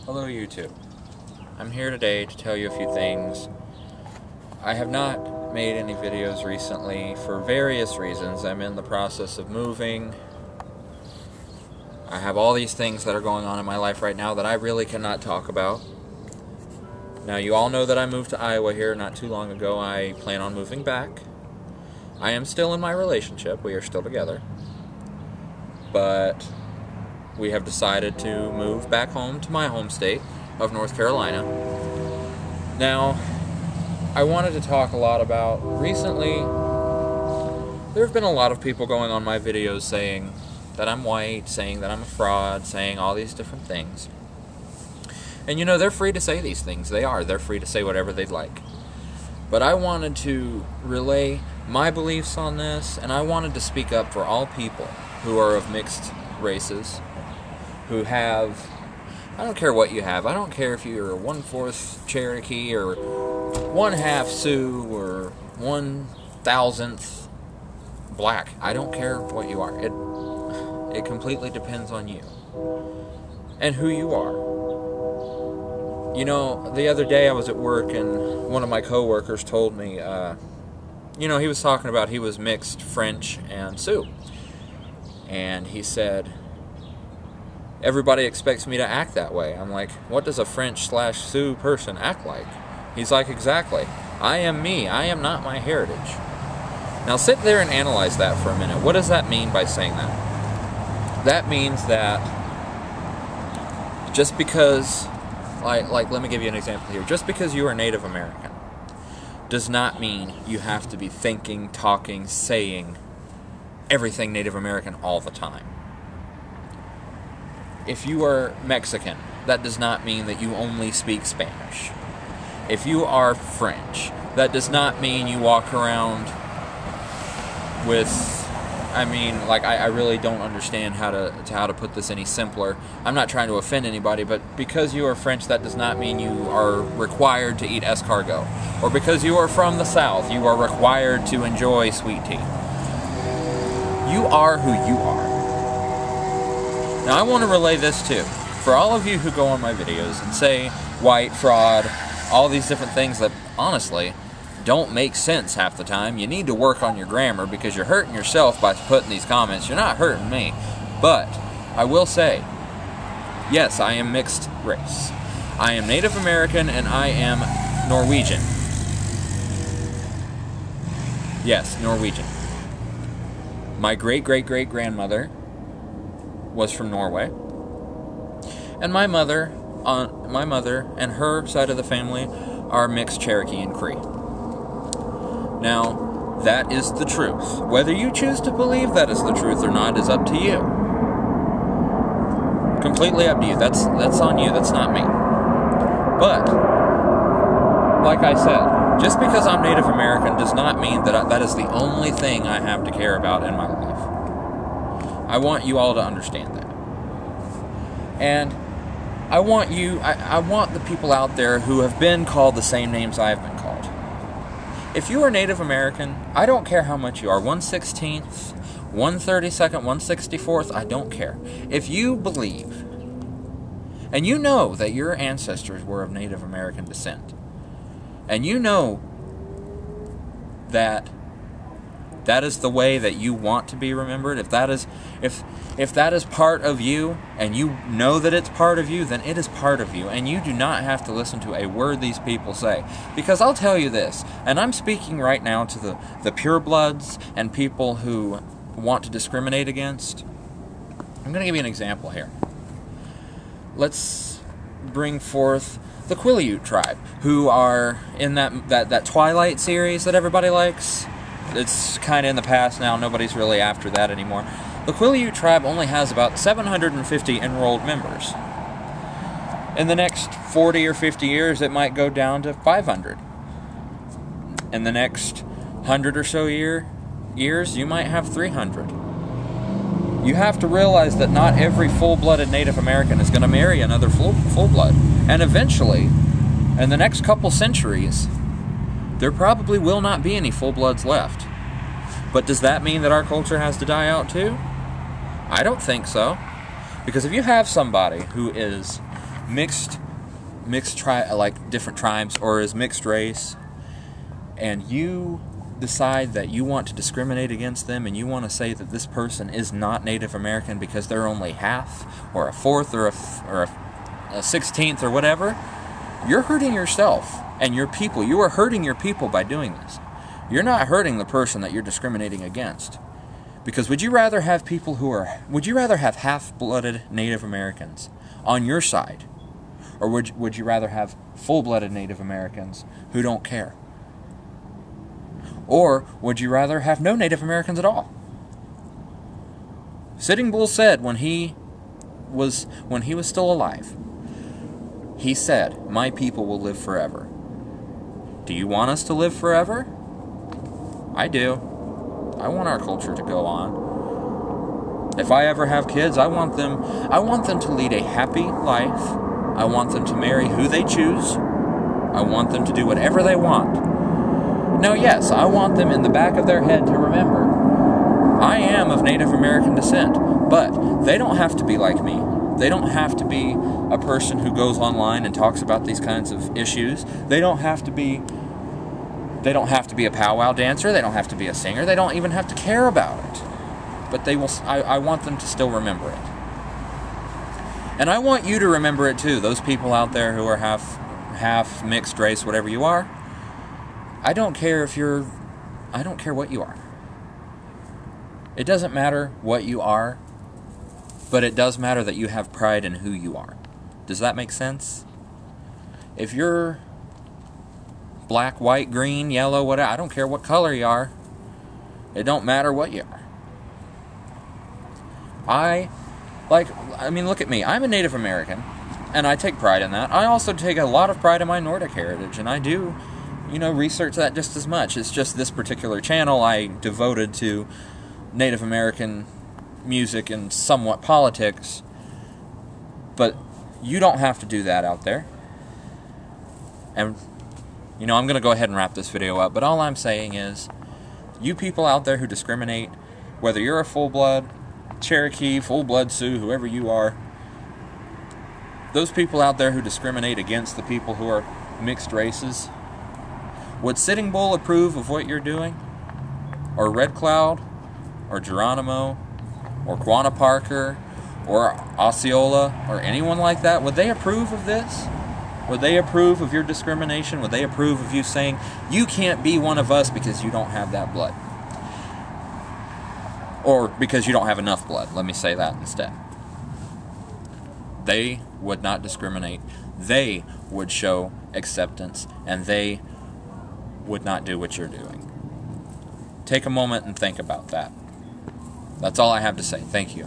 Hello YouTube. I'm here today to tell you a few things. I have not made any videos recently for various reasons. I'm in the process of moving. I have all these things that are going on in my life right now that I really cannot talk about. Now you all know that I moved to Iowa here not too long ago. I plan on moving back. I am still in my relationship. We are still together. But we have decided to move back home to my home state of North Carolina. Now, I wanted to talk a lot about, recently, there have been a lot of people going on my videos saying that I'm white, saying that I'm a fraud, saying all these different things. And you know, they're free to say these things. They're free to say whatever they'd like. But I wanted to relay my beliefs on this, and I wanted to speak up for all people who are of mixed races, who have, I don't care what you have, I don't care if you're 1/4 Cherokee or 1/2 Sioux or 1,000th black. I don't care what you are. It completely depends on you and who you are. You know, the other day I was at work and one of my coworkers told me, you know, he was talking about he was mixed French and Sioux. And he said, everybody expects me to act that way. I'm like, what does a French/Sioux person act like? He's like, exactly. I am me. I am not my heritage. Now sit there and analyze that for a minute. What does that mean by saying that? That means that just because, like let me give you an example here. Just because you are Native American does not mean you have to be thinking, talking, saying everything Native American all the time. If you are Mexican, that does not mean that you only speak Spanish. If you are French, that does not mean you walk around with, I mean, like, I really don't understand how to put this any simpler. I'm not trying to offend anybody, but because you are French, that does not mean you are required to eat escargot. Or because you are from the South, you are required to enjoy sweet tea. You are who you are. Now I want to relay this too. For all of you who go on my videos and say white, fraud, all these different things that honestly don't make sense half the time, you need to work on your grammar because you're hurting yourself by putting these comments. You're not hurting me. But I will say, yes, I am mixed race. I am Native American and I am Norwegian. Yes, Norwegian. My great-great-great-grandmother was from Norway, and my mother and her side of the family are mixed Cherokee and Cree. Now, that is the truth. Whether you choose to believe that is the truth or not is up to you. Completely up to you. That's on you. That's not me. But like I said, just because I'm Native American does not mean that that is the only thing I have to care about in my life. I want you all to understand that. And I want the people out there who have been called the same names I have been called. If you are Native American, I don't care how much you are, 1/16th, 1/32nd, 1/64th, I don't care. If you believe, and you know that your ancestors were of Native American descent, and you know that that is the way that you want to be remembered, if that is part of you, and you know that it's part of you, then it is part of you, and you do not have to listen to a word these people say. Because I'll tell you this, and I'm speaking right now to the purebloods and people who want to discriminate against. I'm going to give you an example here. Let's bring forth the Quileute tribe, who are in that Twilight series that everybody likes. It's kind of in the past now. Nobody's really after that anymore. The Quileute tribe only has about 750 enrolled members. In the next 40 or 50 years, it might go down to 500. In the next 100 or so years, you might have 300. You have to realize that not every full-blooded Native American is going to marry another full-blood. And eventually, in the next couple centuries, there probably will not be any full-bloods left. But does that mean that our culture has to die out too? I don't think so. Because if you have somebody who is like different tribes or is mixed race, and you decide that you want to discriminate against them and you want to say that this person is not Native American because they're only half or a fourth or a 16th or whatever, you're hurting yourself and your people. You are hurting your people by doing this. You're not hurting the person that you're discriminating against. Because would you rather have half-blooded Native Americans on your side, or would you rather have full-blooded Native Americans who don't care? Or would you rather have no Native Americans at all? Sitting Bull said when he was still alive, he said, "My people will live forever." Do you want us to live forever? I do. I want our culture to go on. If I ever have kids, I want them to lead a happy life. I want them to marry who they choose. I want them to do whatever they want. Now, yes, I want them in the back of their head to remember, I am of Native American descent, but they don't have to be like me. They don't have to be a person who goes online and talks about these kinds of issues. They don't have to be a powwow dancer. They don't have to be a singer. They don't even have to care about it. But they will. I want them to still remember it. And I want you to remember it too. Those people out there who are half mixed race, whatever you are. I don't care what you are. It doesn't matter what you are, but it does matter that you have pride in who you are. Does that make sense? If you're black, white, green, yellow, whatever, I don't care what color you are. It don't matter what you are. Look at me. I'm a Native American, and I take pride in that. I also take a lot of pride in my Nordic heritage, and I do, research that just as much. It's just this particular channel I devoted to Native American music and somewhat politics, but you don't have to do that out there. And I'm going to go ahead and wrap this video up, but all I'm saying is, you people out there who discriminate, whether you're a full-blood Cherokee, full-blood Sioux, whoever you are, those people out there who discriminate against the people who are mixed races, would Sitting Bull approve of what you're doing? Or Red Cloud? Or Geronimo? Or Quanah Parker? Or Osceola? Or anyone like that? Would they approve of this? Would they approve of your discrimination? Would they approve of you saying, you can't be one of us because you don't have that blood? Or because you don't have enough blood. Let me say that instead. They would not discriminate. They would show acceptance. And they would not do what you're doing. Take a moment and think about that. That's all I have to say. Thank you.